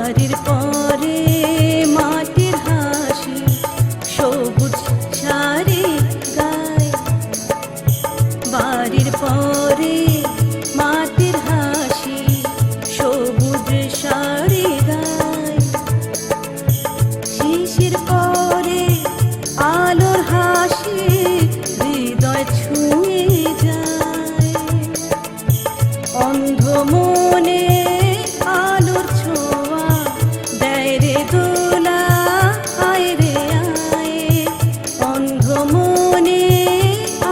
বাড়ির পরে মাটির হাসি সবুজ শাড়ি গায়ে, বাড়ির পরে মাটির হাসি সবুজ শাড়ি গায়ে, শিশির পরে আলোর হাসি হৃদয় ছুঁয়ে যায়, অন্ধ মনে আলোর ছোঁয়া দেয় রে দোলা, আয় রে আয়, অন্ধ মনে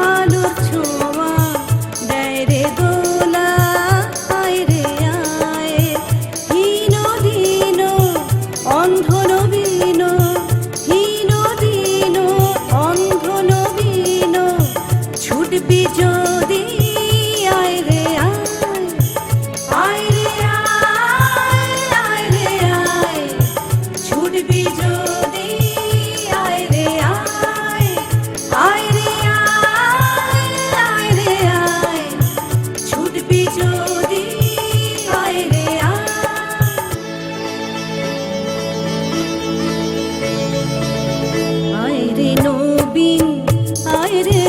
আলোর ছোঁয়া দেয় রে দোলা, আয় রে আয়, হীন দিন অন্ধ নবীন, হীন দিন অন্ধ নবীন, ছুটবি যদি আয় রে আয়, আয় রে আয়, আয় রে আয়, ছুটবি যদি আয় রে আয়, আয় রে আয়, আয় রে আয়, ছুটবি যদি আয় রে আয়। আয় রে নবীন, আয় রে